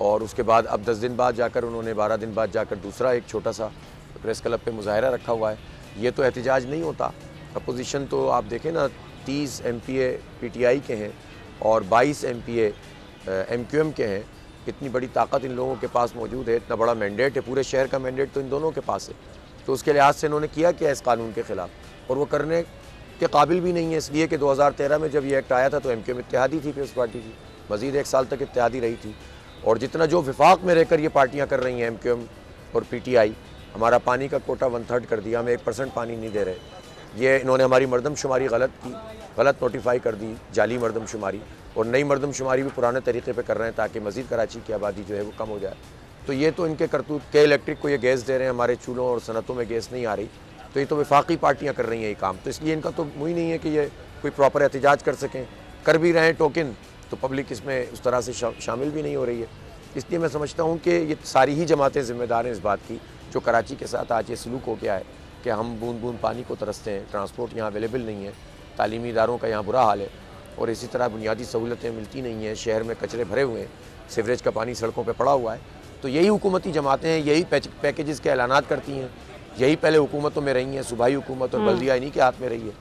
और उसके बाद अब 10 दिन बाद जाकर उन्होंने 12 दिन बाद जाकर दूसरा एक छोटा सा प्रेस क्लब पे मुजाहरा रखा हुआ है। ये तो एहतजाज नहीं होता। अपोजिशन तो आप देखें ना, 30 MPA PTI के हैं और 22 MPA MQM के हैं। इतनी बड़ी ताकत इन लोगों के पास मौजूद है, इतना बड़ा मैंडेट है, पूरे शहर का मैंडेट तो इन दोनों के पास है। तो उसके लिहाज से इन्होंने किया क्या इस कानून के ख़िलाफ़, और वो करने के काबिल भी नहीं है, इसलिए कि 2013 में जब ये एक्ट आया था तो MQM इत्तेहादी थी पीपल्स पार्टी की, मज़ीद 1 साल तक इत्तेहादी रही थी। और जितना जो विफाक में रहकर ये पार्टियाँ कर रही हैं MQM और PTI, हमारा पानी का कोटा 1/3 कर दिया, हमें 1% पानी नहीं दे रहे। ये इन्होंने हमारी मरदमशुमारी गलत की, गलत नोटिफाई कर दी, जाली मरदमशुमारी, और नई मरदमशुमारी भी पुराने तरीके पे कर रहे हैं ताकि मज़ीद कराची की आबादी जो है वो कम हो जाए। तो ये तो इनके करतूत के इलेक्ट्रिक को ये गैस दे रहे हैं, हमारे चूल्हों और सनतों में गैस नहीं आ रही, तो ये तो वफाकी पार्टियाँ कर रही हैं ये काम। तो इसलिए इनका तो मुँह ही नहीं है कि ये कोई प्रॉपर एहतजाज कर सकें। कर भी रहे हैं टोकन, तो पब्लिक इसमें उस तरह से शामिल भी नहीं हो रही है। इसलिए मैं समझता हूँ कि ये सारी ही जमातें ज़िम्मेदार हैं इस बात की, जो कराची के साथ आज ये सलूक हो गया है कि हम बूंद बूंद पानी को तरसते हैं, ट्रांसपोर्ट यहाँ अवेलेबल नहीं है, तालीमी इदारों का यहाँ बुरा हाल है, और इसी तरह बुनियादी सहूलतें मिलती नहीं हैं, शहर में कचरे भरे हुए हैं, सीवरेज का पानी सड़कों पर पड़ा हुआ है। तो यही हुकूमती जमातें हैं, यही पैकेजेस के ऐलानात करती हैं, यही पहले हुकूमतों में रही हैं, सूबाई हुकूमत और बल्दिया इन्हीं के हाथ में रही है,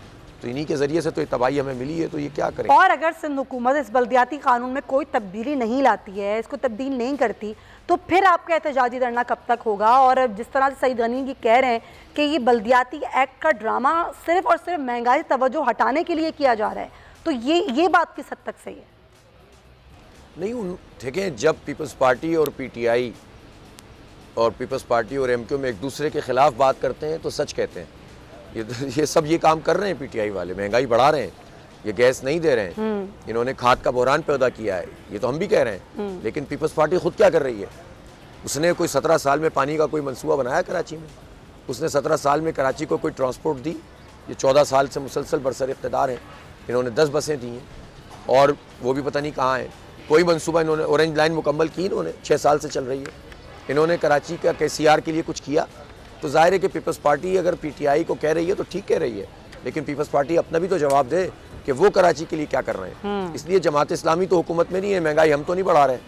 तो इन्हीं के ज़रिए से तो ये तबाही हमें मिली है, तो ये क्या करें।
और अगर सिंध हुकूमत इस बल्दियाती कानून में कोई तब्दीली नहीं लाती है, इसको तब्दील नहीं करती, तो फिर आपका एहतजाजी धरना कब तक होगा? और जिस तरह से सईद गनी जी कह रहे हैं कि ये बल्दियाती एक्ट का ड्रामा सिर्फ और सिर्फ महंगाई से तवज्जो हटाने के लिए किया जा रहा है, तो ये बात किस हद तक सही है?
नहीं, देखें, जब पीपल्स पार्टी और PTI और पीपल्स पार्टी और MQM एक दूसरे के ख़िलाफ़ बात करते हैं तो सच कहते हैं। ये सब ये काम कर रहे हैं PTI वाले, महंगाई बढ़ा रहे हैं, ये गैस नहीं दे रहे हैं, इन्होंने खाद का बहरान पैदा किया है, ये तो हम भी कह रहे हैं। लेकिन पीपल्स पार्टी खुद क्या कर रही है? उसने कोई 17 साल में पानी का कोई मंसूबा बनाया कराची में? उसने 17 साल में कराची को कोई ट्रांसपोर्ट दी? ये 14 साल से मुसलसल बरसर इक़्तिदार हैं, इन्होंने 10 बसें दी हैं और वो भी पता नहीं कहाँ हैं। कोई मंसूबा इन्होंने, ऑरेंज लाइन मुकम्मल की इन्होंने, 6 साल से चल रही है। इन्होंने कराची का KCR के लिए कुछ किया? तो जाहिर है कि पीपल्स पार्टी अगर PTI को कह रही है तो ठीक कह रही है, लेकिन पीपल्स पार्टी अपना भी तो जवाब दे कि वो कराची के लिए क्या कर रहे हैं। इसलिए जमात इस्लामी तो हुकूमत में नहीं है, महंगाई हम तो नहीं बढ़ा रहे,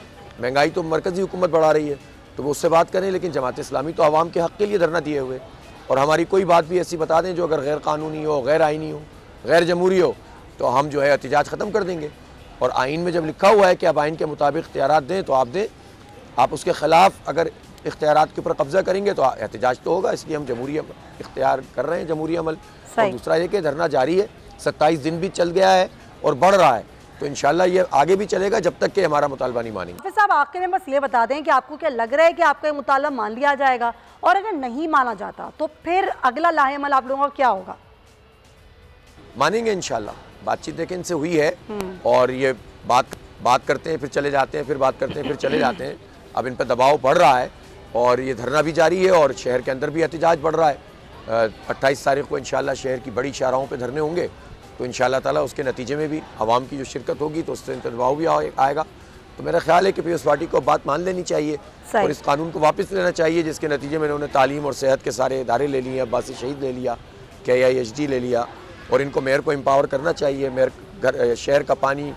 महंगाई तो मरकज़ी हुकूमत बढ़ा रही है, तो वो उससे बात करें। लेकिन जमात इस्लामी तो आवाम के हक़ के लिए धरना दिए हुए, और हमारी कोई बात भी ऐसी बता दें जो अगर गैर कानूनी हो, गैर आइनी हो, गैर जमहूरी हो, तो हम जो है एहतजाज ख़त्म कर देंगे। और आइन में जब लिखा हुआ है कि आप आइन के मुताबिक इख्तियारात दें तो आप दें, आप उसके ख़िलाफ़ अगर इख्तियारात के ऊपर कब्जा करेंगे तो एहतजाज तो होगा। इसलिए हम जमहूरी इख्तियार कर रहे हैं, जमहूरी अमल। और दूसरा ये कि धरना जारी है, 27 दिन भी चल गया है और बढ़ रहा है, तो इंशाल्लाह ये आगे भी चलेगा जब तक कि हमारा मुतालबा नहीं मानेंगे।
हाफिज साहब, आखिर में बस ये बता दें कि आपको क्या लग रहा है कि आपका मुतालबा मान लिया जाएगा, और अगर नहीं माना जाता तो फिर अगला लाहेमल आप लोगों का क्या होगा?
मानेंगे इंशाल्लाह। बातचीत देखें इनसे हुई है और ये बात करते हैं, फिर चले जाते हैं, फिर बात करते हैं, फिर चले जाते हैं। अब इन पर दबाव बढ़ रहा है और ये धरना भी जारी है और शहर के अंदर भी एहतजाज बढ़ रहा है। 28 तारीख को इंशाल्लाह शहर की बड़ी शाहराहों पे धरने होंगे, तो इंशाल्लाह ताला उसके नतीजे में भी आवाम की जो शिरकत होगी तो उससे दबाव भी आएगा। तो मेरा ख्याल है कि पीपल्स पार्टी को बात मान लेनी चाहिए और इस कानून को वापस लेना चाहिए, जिसके नतीजे में इन्होंने तालीम और सेहत के सारे इदारे ले लिए, अब्बासी शहीद ले लिया, KIHD ले लिया, और इनको मेयर को एम्पावर करना चाहिए। मेयर शहर का पानी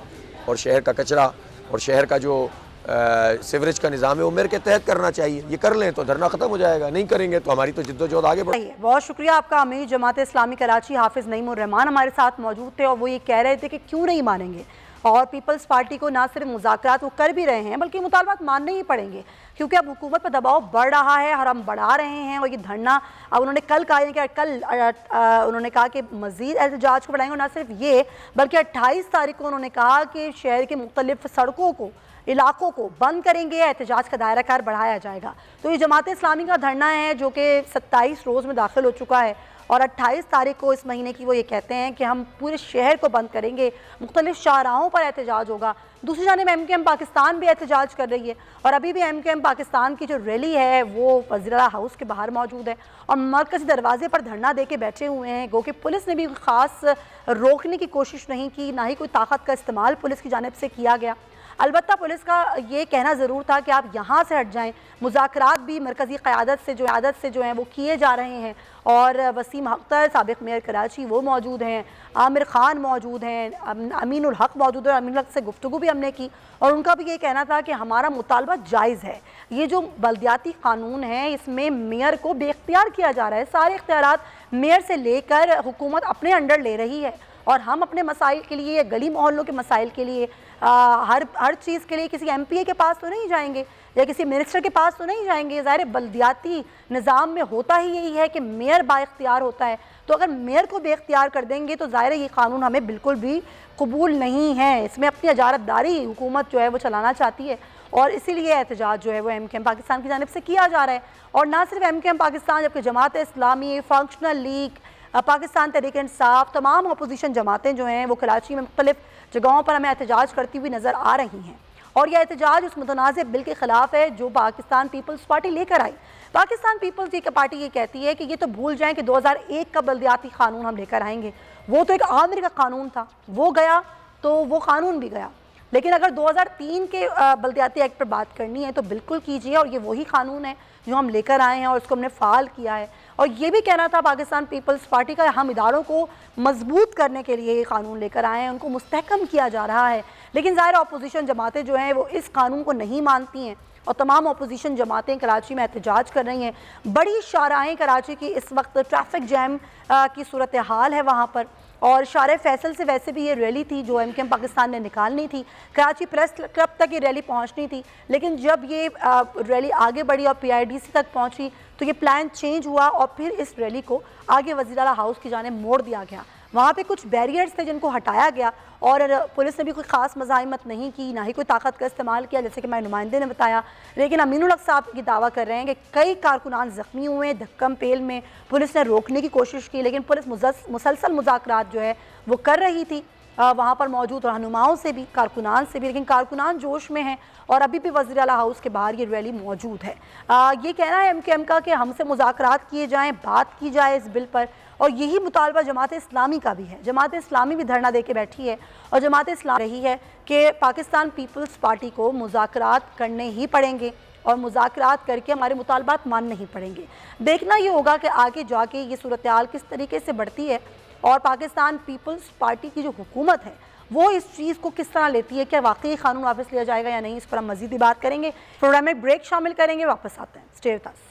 और शहर का कचरा और शहर का जो सीवरेज का निज़ाम है वो मेयर के तहत करना चाहिए। ये कर लें तो धरना खत्म हो जाएगा, नहीं करेंगे तो हमारी तो जिद्दोजहद आगे बढ़ेगी।
बहुत शुक्रिया आपका। अमीर जमात इस्लामी कराची हाफिज नईमुर रहमान हमारे साथ मौजूद थे और वो ये कह रहे थे कि क्यों नहीं मानेंगे, और पीपल्स पार्टी को ना सिर्फ मुज़ाकरात वो कर भी रहे हैं बल्कि मुतालबात मानने ही पड़ेंगे, क्योंकि अब हुकूमत पर दबाव बढ़ रहा है और हम बढ़ा रहे हैं। और ये धरना अब उन्होंने कल कहा कि उन्होंने कहा कि मज़ीद एहतजाज को बढ़ाएंगे। ना सिर्फ ये बल्कि 28 तारीख को उन्होंने कहा कि शहर के मुख्तलिफ सड़कों को, इलाकों को बंद करेंगे, एहतजाज का दायरा कार बढ़ाया जाएगा। तो ये जमात इस्लामी का धरना है जो कि 27 रोज़ में दाखिल हो चुका है और 28 तारीख को इस महीने की वो ये कहते हैं कि हम पूरे शहर को बंद करेंगे, मुख्तलिफ शाहराहों पर एहतजाज होगा। दूसरी जानिब MKM पाकिस्तान भी एहतजाज कर रही है और अभी भी MKM पाकिस्तान की जो रैली है वो वज़ीर आला हाउस के बाहर मौजूद है और मरकज़ी दरवाजे पर धरना दे के बैठे हुए हैं। गो कि पुलिस ने भी ख़ास रोकने की कोशिश नहीं की, ना ही कोई ताकत का इस्तेमाल पुलिस की जानिब से किया गया। अलबत्ता पुलिस का ये कहना ज़रूर था कि आप यहाँ से हट जाएं। मुज़ाकरात भी मरकज़ी क़यादत से जो हैं वो किए जा रहे हैं और वसीम अख्तर साबिक़ मेयर कराची वो मौजूद हैं, आमिर ख़ान मौजूद हैं, अमीनुल हक मौजूद है। अमीनुल हक से गुफ्तगू भी हमने की और उनका भी ये कहना था कि हमारा मुतालबा जायज़ है। ये जो बल्दियाती क़ानून है इसमें मेयर को बेख्तियार किया जा रहा है, सारे इख्तियारात मेयर से लेकर हुकूमत अपने अंडर ले रही है और हम अपने मसाइल के लिए, गली मोहल्लों के मसाइल के लिए, हर चीज़ के लिए किसी MPA के पास तो नहीं जाएंगे या किसी मिनिस्टर के पास तो नहीं जाएंगे। ज़ाहिर बल्दियाती निज़ाम में होता ही यही है कि मेयर बाइख्तियार होता है, तो अगर मेयर को बेख्तियार कर देंगे तो ज़ाहिर ये कानून हमें बिल्कुल भी कबूल नहीं है। इसमें अपनी अजारतदारी हुकूमत जो है वो चलाना चाहती है और इसीलिए एहतजाज जो है वो MKM पाकिस्तान की जानिब से किया जा रहा है। और ना सिर्फ MKM पाकिस्तान जबकि जमात इस्लामी, फंक्शनल लीग, पाकिस्तान तहरीक इंसाफ, तमाम अपोजिशन जमातें जो हैं वो कराची में मुख्तलिफ जगहों पर हमें एहतजाज करती हुई नज़र आ रही हैं और यह एहतजाज उस मुतनाज़ बिल के ख़िलाफ़ है जो पाकिस्तान पीपल्स पार्टी लेकर आई। पाकिस्तान पीपल्स पार्टी ये कहती है कि ये तो भूल जाएं कि 2001 का बल्दियाती क़ानून हम लेकर आएंगे, वो तो एक आमिर का कानून था, वो गया तो वो कानून भी गया। लेकिन अगर 2003 के बल्दियाती एक्ट पर बात करनी है तो बिल्कुल कीजिए और ये वही कानून है जो हम लेकर आए हैं और उसको हमने फ़ाल किया है। और ये भी कहना था पाकिस्तान पीपल्स पार्टी का, हम इदारों को मजबूत करने के लिए ये कानून लेकर आए हैं, उनको मुस्तहकम किया जा रहा है। लेकिन ज़ाहिर अपोजिशन जमातें जो हैं वो इस कानून को नहीं मानती हैं और तमाम अपोजिशन जमातें कराची में एहतजाज कर रही हैं। बड़ी शाहराहें कराची की इस वक्त ट्रैफिक जैम की सूरत हाल है वहाँ पर और शारे फैसल से वैसे भी ये रैली थी जो MKM पाकिस्तान ने निकालनी थी, कराची प्रेस क्लब तक ये रैली पहुंचनी थी। लेकिन जब ये रैली आगे बढ़ी और PIDC तक पहुंची तो ये प्लान चेंज हुआ और फिर इस रैली को आगे वज़ीर आला हाउस की जानिब मोड़ दिया गया। वहाँ पे कुछ बैरियर्स थे जिनको हटाया गया और पुलिस ने भी कोई ख़ास मज़ाहिमत नहीं की, ना ही कोई ताकत का इस्तेमाल किया जैसे कि हमारे नुमाइंदे ने बताया। लेकिन अमीनुल हक साहब की दावा कर रहे हैं कि कई कारकुनान ज़ख्मी हुए हैं, धक्कम पेल में पुलिस ने रोकने की कोशिश की लेकिन पुलिस मुसलसल मुज़ाकरात जो है वो कर रही थी वहाँ पर मौजूद रहनुमाओं से भी, कारकुनान से भी। लेकिन कारकुनान जोश में हैं और अभी भी वज़ीर आला हाउस के बाहर ये रैली मौजूद है। ये कहना है MKM का कि हमसे मुज़ाकरात किए जाएँ, बात की जाए इस बिल पर और यही मुतालबा जमात इस्लामी का भी है। जमात इस्लामी भी धरना दे के बैठी है और जमात इस्लाम रही है कि पाकिस्तान पीपल्स पार्टी को मुज़ाकरात करने ही पड़ेंगे और मुज़ाकरात करके हमारे मुतालबात मानने ही पड़ेंगे। देखना ये होगा कि आगे जाके ये सूरत हाल किस तरीके से बढ़ती है और पाकिस्तान पीपल्स पार्टी की जो हुकूमत है वो इस चीज़ को किस तरह लेती है, क्या वाकई कानून वापस लिया जाएगा या नहीं, इस पर हम मज़ीद बात करेंगे। प्रोग्राम में ब्रेक शामिल करेंगे, वापस आते हैं। Stay with us.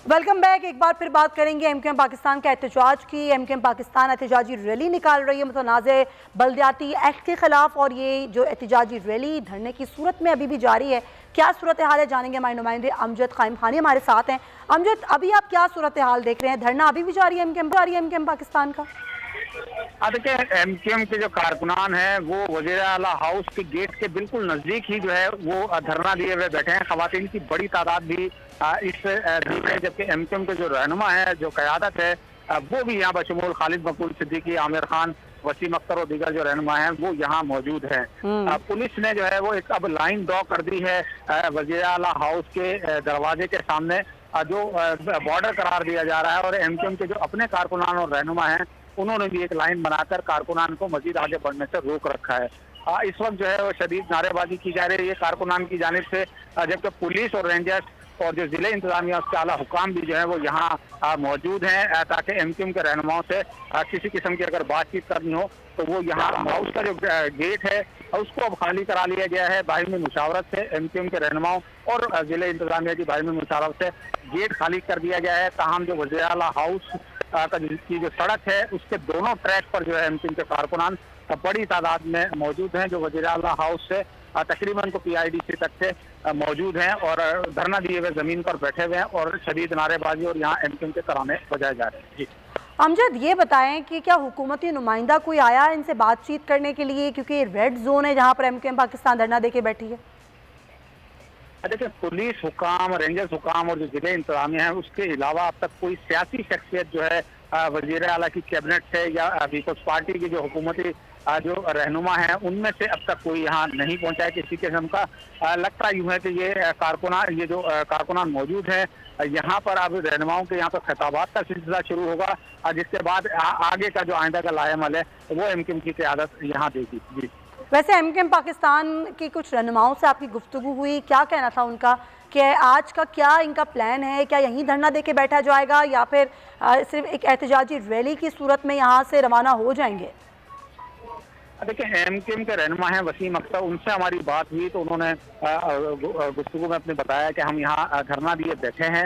Welcome back. एक बार फिर बात करेंगे MKM पाकिस्तान का एहतजाज की। MKM पाकिस्तान एहतजाजी रैली निकाल रही है मुतनाज़े बल्दियाती एक्ट के ख़िलाफ़ और ये जो एहतजाजी रैली धरने की सूरत में अभी भी जारी है। क्या सूरत हाल है जानेंगे, हमारे नुमाइंदे अमजद क़ाइम खानी हमारे साथ हैं। अमजद, अभी आप क्या सूरत हाल देख रहे हैं? धरना अभी भी जारी है MKM पाकिस्तान का?
देखिए, MKM के जो कारकुनान हैं वो वज़ीर आला हाउस के गेट के बिल्कुल नज़दीक ही जो है वो धरना दिए हुए बैठे हैं। ख़वातीन की बड़ी तादाद भी इस धरने, जबकि MKM के जो रहनुमा है, जो क़यादत है, वो भी यहाँ बशमूल खालिद मकबूल सिद्दीकी, आमिर खान, वसीम अख्तर और दीगर जो रहनुमा हैं वो यहाँ मौजूद हैं। पुलिस ने जो है वो एक अब लाइन ड्रॉ कर दी है वज़ीर आला हाउस के दरवाजे के सामने, जो बॉर्डर करार दिया जा रहा है और MKM के जो अपने कारकुनान और रहनुमा हैं उन्होंने भी एक लाइन बनाकर कारकुनान को मजीद आगे बढ़ने से रोक रखा है। इस वक्त जो है वो शदीद नारेबाजी की जा रही है कारकुनान की जानिब से, जबकि पुलिस और रेंजर्स और जो जिले इंतजामिया उसके आला हुकाम भी जो है वो यहाँ मौजूद हैं ताकि MKM के रहनुमाओं से किसी किस्म की अगर बातचीत करनी हो तो वो यहाँ हाउस का जो गेट है उसको अब खाली करा लिया गया है। बाहिमी मुशावरत से MKM के रहनुमाओं और जिले इंतजामिया की बाहिमी मुशावरत से गेट खाली कर दिया गया है। ताहम जो वज़ीर आला हाउस की जो सड़क है उसके दोनों ट्रैक पर जो है MKM के कारकुनान बड़ी तादाद में मौजूद हैं, जो वज़ीर आला हाउस से तकरीबन को PIDC तक से मौजूद हैं और धरना दिए हुए जमीन पर बैठे हुए हैं और शदीद नारेबाजी और यहाँ MQM के तराने बजाए जा रहे हैं। जी
अमजद, ये बताएं कि क्या हुकूमती नुमाइंदा कोई आया इनसे बातचीत करने के लिए, क्योंकि रेड जोन है जहाँ पर MQM पाकिस्तान धरना देके बैठी है?
देखिए, पुलिस हुकाम, रेंजर्स हुकाम और जो जिले इंतजामिया है, उसके अलावा अब तक कोई सियासी शख्सियत जो है वज़ीर आला की कैबिनेट से या पीपल्स पार्टी की जो हुकूमती जो रहनुमा है उनमें से अब तक कोई यहाँ नहीं पहुंचा है किसी किस्म का। लगता यूँ है कि ये जो कारकुनान मौजूद है यहाँ पर, अब रहनुमाओं के यहाँ पर खिताबात का सिलसिला शुरू होगा, जिसके बाद आगे का जो आइंदा का लाएमल है वो MQM की क़यादत यहाँ देगी। जी
वैसे MQM पाकिस्तान की कुछ रहनुमाओं से आपकी गुफ्तगू हुई, क्या कहना था उनका कि आज का क्या इनका प्लान है? क्या यहीं धरना दे के बैठा जाएगा या फिर सिर्फ एक एहतजाजी रैली की सूरत में यहाँ से रवाना हो जाएंगे?
देखिए, MQM के रहनुमा हैं वसीम अख्तर, उनसे हमारी बात हुई तो उन्होंने गुफ्तगू में अपने बताया कि हम यहाँ धरना दिए बैठे हैं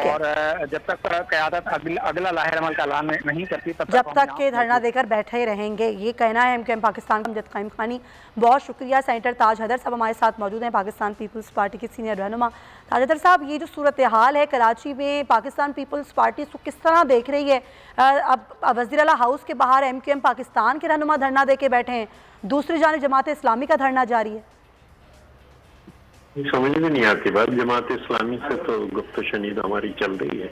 और जब तक क़यादत अगला लाहेरअमल का ऐलान नहीं करती
जब तक के धरना देकर बैठे रहेंगे, ये कहना है MQM पाकिस्तान का। अमजद क़ाइम खानी, बहुत शुक्रिया। सेनेटर ताज हैदर साहब हमारे साथ मौजूद हैं, पाकिस्तान पीपल्स पार्टी के सीनियर रहनुमा। ताज हैदर साहब, ये जो सूरत हाल है कराची में, पाकिस्तान पीपल्स पार्टी इसको किस तरह देख रही है? अब वज़ीर आला हाउस के बाहर MQM पाकिस्तान के रहनुमा धरना दे के बैठे हैं, दूसरी जानिब जमात इस्लामी का धरना जारी है।
समझ में नहीं आती बात। जमात इस्लामी से तो गुफ्त शनीद हमारी चल रही है,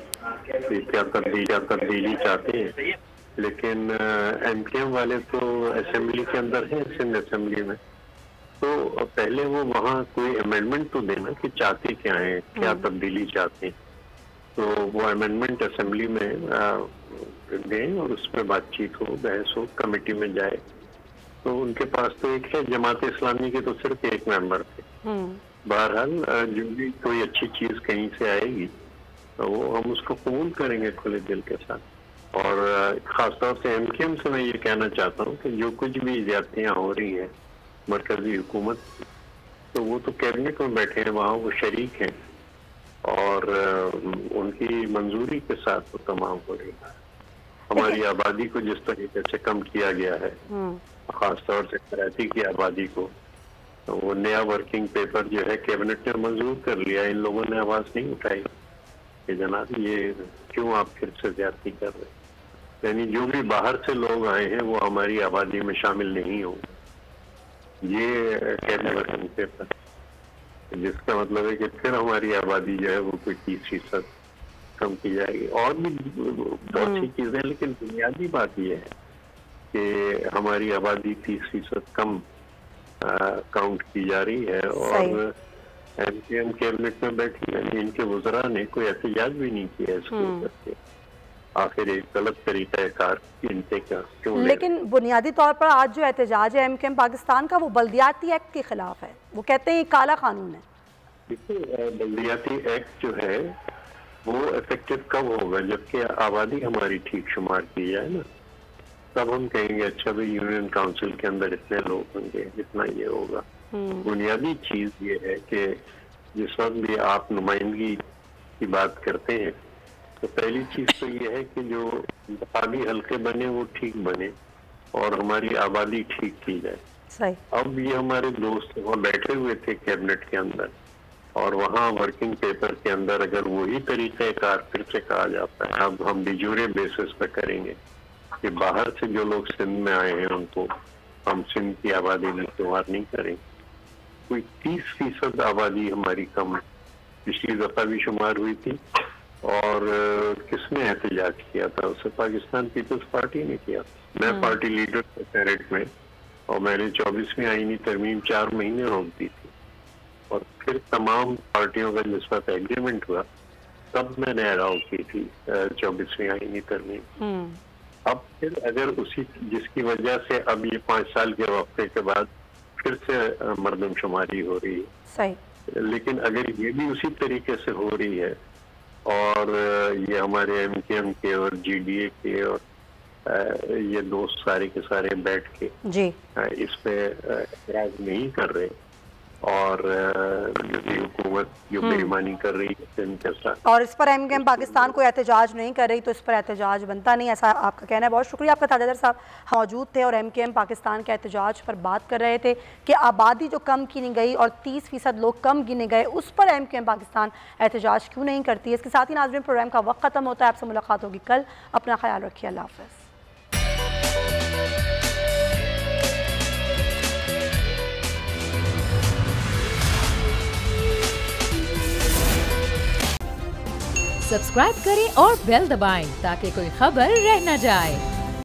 क्या तब्दीली चाहते हैं, लेकिन MQM वाले तो असेंबली के अंदर है, सिंध असेंबली में, तो पहले वो वहाँ कोई अमेंडमेंट तो देना कि चाहते क्या है, क्या तब्दीली चाहते हैं, तो वो अमेंडमेंट असेंबली में दें और उसमें बातचीत हो, बहस हो, कमेटी में जाए। तो उनके पास तो एक है, जमात इस्लामी के तो सिर्फ एक मेंबर थे। बहरहाल जो भी कोई अच्छी चीज कहीं से आएगी तो वो हम उसको कबूल करेंगे खुले दिल के साथ। और खासतौर से MQM से मैं ये कहना चाहता हूँ कि जो कुछ भी ज्यादतियाँ हो रही हैं मरकजी हुकूमत, तो वो तो कैबिनेट में बैठे हैं, वहाँ वो शरीक हैं और उनकी मंजूरी के साथ वो तमाम हो रही है। हमारी आबादी को जिस तरीके से कम किया गया है, खासतौर से कराची की आबादी को, तो वो नया वर्किंग पेपर जो है कैबिनेट ने मंजूर कर लिया। इन लोगों ने आवाज नहीं उठाई कि जनाब ये क्यों आप फिर से ज्यादती कर रहे हैं। यानी जो भी बाहर से लोग आए हैं वो हमारी आबादी में शामिल नहीं होंगे, ये कैबिनेट वर्किंग पेपर, जिसका मतलब है कि फिर हमारी आबादी जो है वो कोई 30% कम की जाएगी। और भी बहुत सी चीजें, लेकिन बुनियादी बात यह है कि हमारी आबादी 30% कम काउंट की जा रही है और MQM कैबिनेट में बैठी है, इनके वज़रा ने कोई एहतजाज भी नहीं किया इसके ऊपर। आखिर एक गलत तरीका है कार इनके का क्यों?
लेकिन बुनियादी तौर पर आज जो एहतजाज है MQM पाकिस्तान का वो बल्दियाती एक्ट के खिलाफ है, वो कहते हैं ये काला कानून है।
देखिए, बल्दियाती एक्ट जो है वो इफेक्टिव कब होगा? जबकि आबादी हमारी ठीक शुमार की जाए ना, तब हम कहेंगे अच्छा भाई यूनियन काउंसिल के अंदर इतने लोग होंगे, इतना ये होगा। बुनियादी चीज ये है कि जिस वक्त भी आप नुमाइंदगी की बात करते हैं तो पहली चीज तो ये है कि जो इंतखाबी हल्के बने वो ठीक बने और हमारी आबादी ठीक की जाए।
सही।
अब ये हमारे दोस्त वहाँ बैठे हुए थे कैबिनेट के अंदर और वहाँ वर्किंग पेपर के अंदर अगर वही तरीक़ाकार फिर से कहा जाता है, अब हम डिजूरे बेसिस पे करेंगे कि बाहर से जो लोग सिंध में आए हैं उनको हम सिंध की आबादी में शुमार नहीं करेंगे। कोई 30% आबादी हमारी कम पिछली दफा भी शुमार हुई थी और किसने एहतजाज किया था? उसे पाकिस्तान पीपल्स पार्टी ने किया। मैं पार्टी लीडर था सेनेट में और मैंने 24वीं आईनी तरमीम 4 महीने रोक दी थी और फिर तमाम पार्टियों का जिस वक्त एग्रीमेंट हुआ तब मैंने अलाउ की थी 24वीं आईनी तरमीम। अब फिर अगर उसी जिसकी वजह से अब ये 5 साल के वक्फे के बाद फिर से मर्दमशुमारी हो रही है।
सही।
लेकिन अगर ये भी उसी तरीके से हो रही है और ये हमारे MQM के और GDA के और ये दोस्त सारे के सारे बैठ के
जी
इस पे एतराज नहीं कर रहे और जो हुकूमत जो बेईमानी कर रही है इनके साथ।
और इस पर MKM पाकिस्तान कोई एहतजाज नहीं कर रही, तो इस पर एहतजाज बनता नहीं, ऐसा आपका कहना है। बहुत शुक्रिया आपका ताजदार साहब मौजूद थे और MKM पाकिस्तान के एहतजाज पर बात कर रहे थे कि आबादी जो कम गिनी गई और 30% लोग कम गिने गए, उस पर MKM पाकिस्तान एहतजाज क्यों नहीं करती। इसके साथ ही नाज़रीन प्रोग्राम का वक्त ख़त्म होता है। आपसे मुलाकात होगी कल। अपना ख्याल रखिए। अल्लाह हाफ़िज़।
सब्सक्राइब करें और बेल दबाएं ताकि कोई खबर रह न जाए।